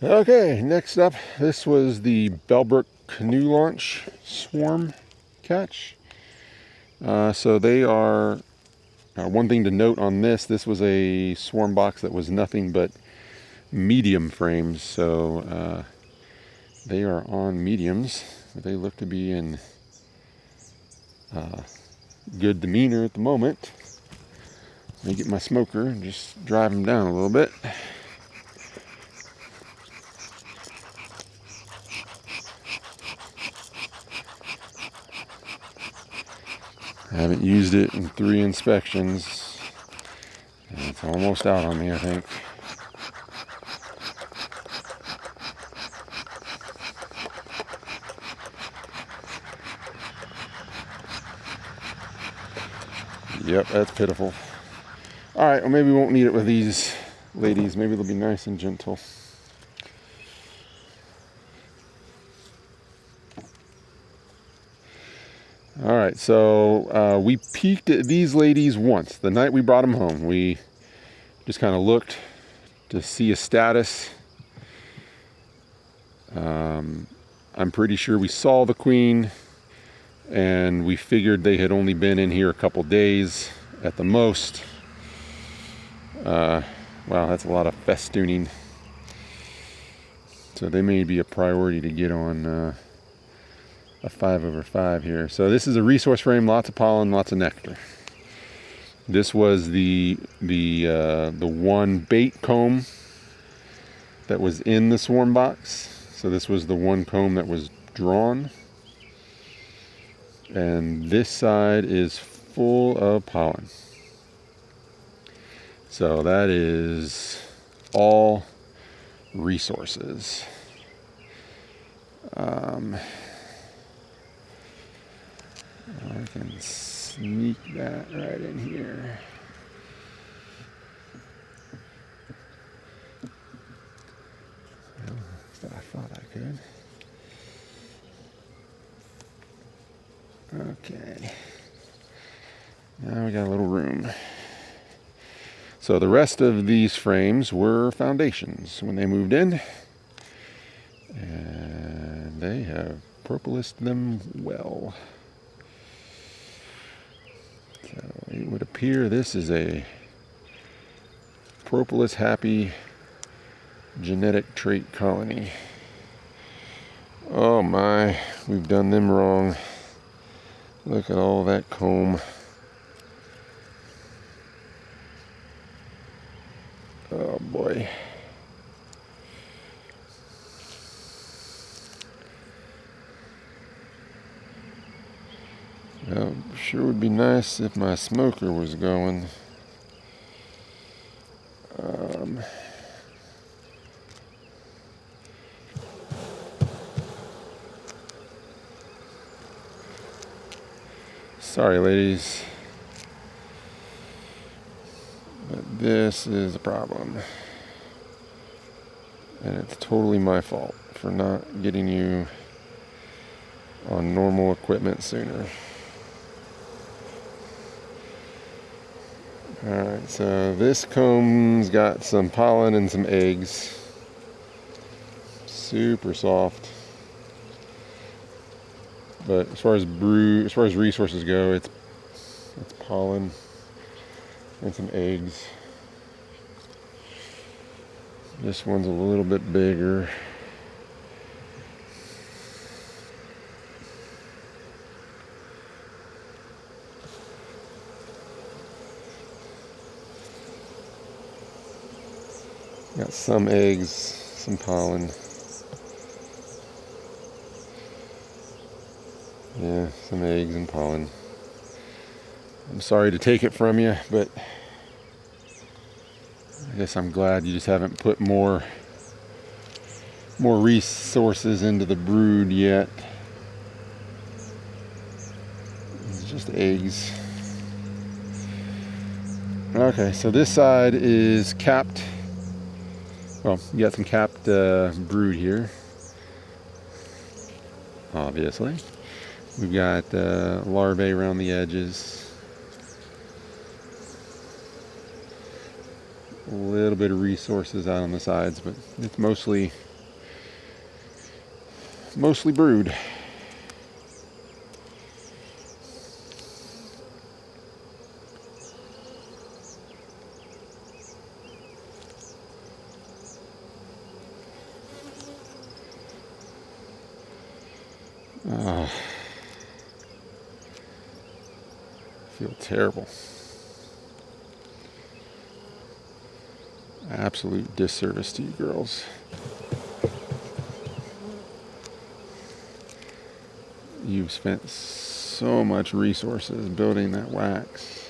Okay, next up, this was the Bellbrook Canoe launch swarm catch. So they are, one thing to note on this was a swarm box that was nothing but medium frames. So they are on mediums. They look to be in good demeanor at the moment. Let me get my smoker and just drive them down a little bit. I haven't used it in 3 inspections. And it's almost out on me, I think. Yep, that's pitiful. All right, well, maybe we won't need it with these ladies. Maybe they'll be nice and gentle. All right, so we peeked at these ladies once. The night we brought them home, we just kind of looked to see a status. I'm pretty sure we saw the queen, and we figured they had only been in here a couple days at the most. Wow, that's a lot of festooning. So they may be a priority to get on a 5/5 here. So this is a resource frame, lots of pollen, lots of nectar. This was the one bait comb that was in the swarm box. So this was the one comb that was drawn. And this side is full of pollen. So that is all resources. I can sneak that right in here. I thought I could. Okay. Now we got a little room. So the rest of these frames were foundations when they moved in. And they have propolised them well. So it would appear this is a propolis happy genetic trait colony. Oh my, we've done them wrong. Look at all that comb. Oh boy. Well, sure would be nice if my smoker was going. Sorry, ladies, but this is a problem. And it's totally my fault for not getting you on normal equipment sooner. Alright, so this comb's got some pollen and some eggs. Super soft. But as far as resources go, it's pollen and some eggs. This one's a little bit bigger. Got some eggs, some pollen. Yeah, some eggs and pollen. I'm sorry to take it from you, but I guess I'm glad you just haven't put more resources into the brood yet. It's just eggs. Okay, so this side is capped. Well, you got some capped brood here, obviously. We've got larvae around the edges. A little bit of resources out on the sides, but it's mostly brood. I feel terrible. Absolute disservice to you girls. You've spent so much resources building that wax.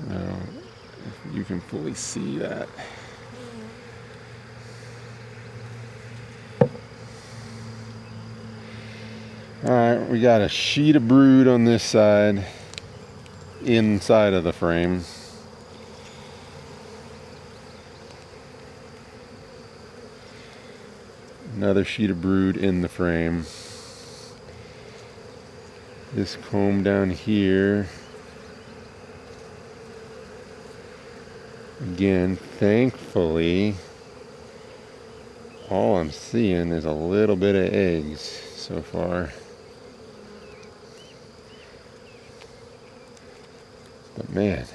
I don't know if you can fully see that. Alright, we got a sheet of brood on this side, inside of the frame. Another sheet of brood in the frame. This comb down here. Again, thankfully, all I'm seeing is a little bit of eggs so far. But man,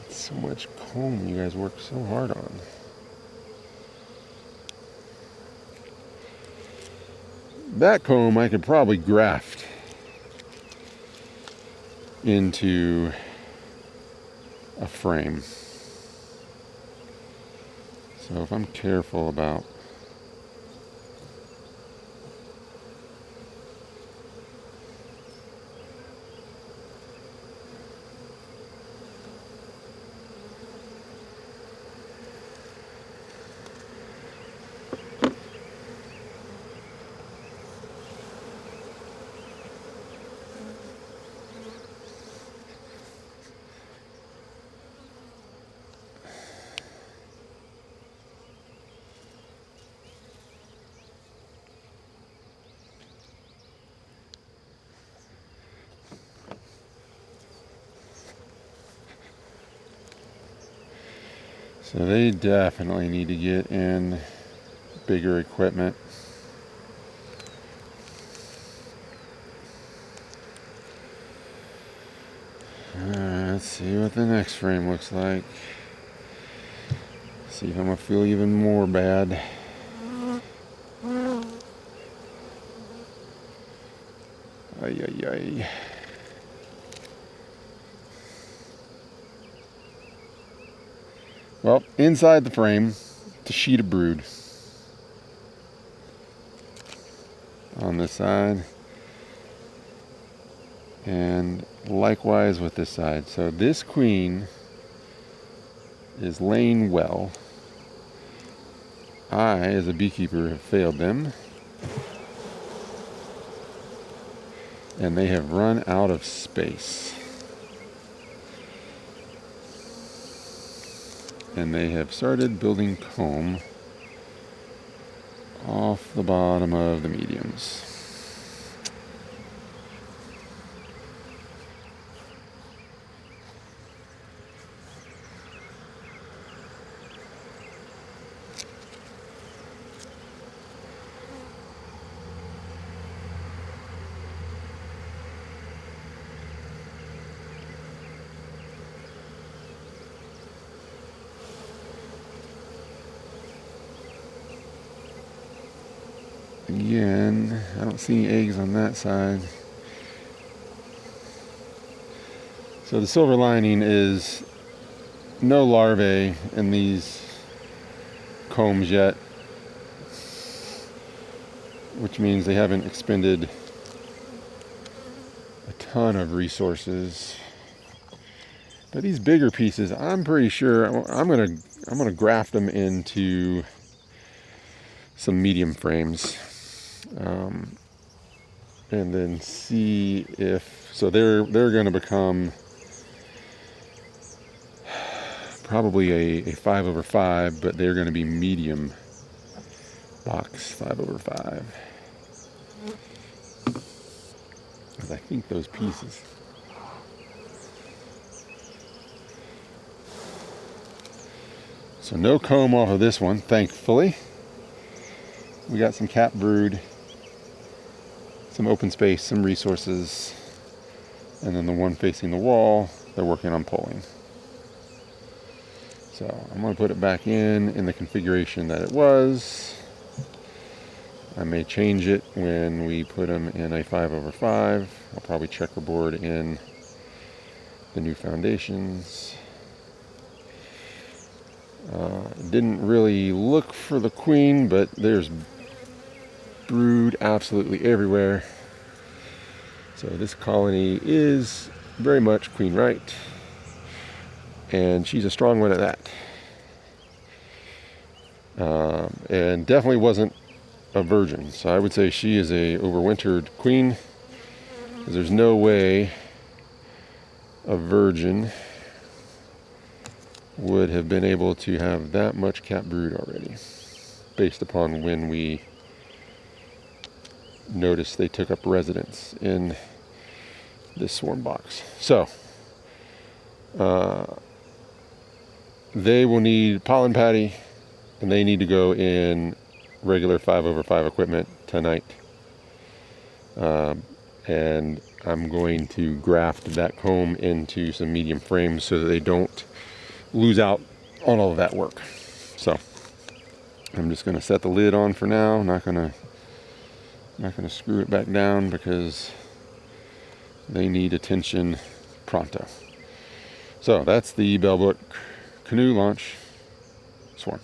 so much comb you guys work so hard on. That comb I could probably graft into a frame. So if I'm careful about so they definitely need to get in bigger equipment. Let's see what the next frame looks like. See if I'm gonna feel even more bad. Ay, ay, ay. Well, inside the frame, it's a sheet of brood on this side, and likewise with this side. So this queen is laying well. I, as a beekeeper, have failed them, and they have run out of space. And they have started building comb off the bottom of the mediums. Again, I don't see any eggs on that side. So the silver lining is no larvae in these combs yet, which means they haven't expended a ton of resources. But these bigger pieces, I'm pretty sure I'm gonna graft them into some medium frames. And then see if, so they're going to become probably a 5/5, but they're going to be medium box 5/5. Because I think those pieces. So no comb off of this one, thankfully. We got some cap brood, some open space, some resources, and then the one facing the wall, they're working on pulling. So I'm going to put it back in the configuration that it was. I may change it when we put them in a 5/5. I'll probably checkerboard in the new foundations. Didn't really look for the queen, but there's brood absolutely everywhere. So this colony is very much queen right, and she's a strong one at that. And definitely wasn't a virgin, so I would say she is a overwintered queen, because there's no way a virgin would have been able to have that much cap brood already, based upon when we noticed they took up residence in this swarm box. So they will need pollen patty, and they need to go in regular 5/5 equipment tonight. And I'm going to graft that comb into some medium frames so that they don't lose out on all of that work. So I'm just going to set the lid on for now. Not going to screw it back down because they need attention pronto. So that's the Bellbrook Canoe launch swarm.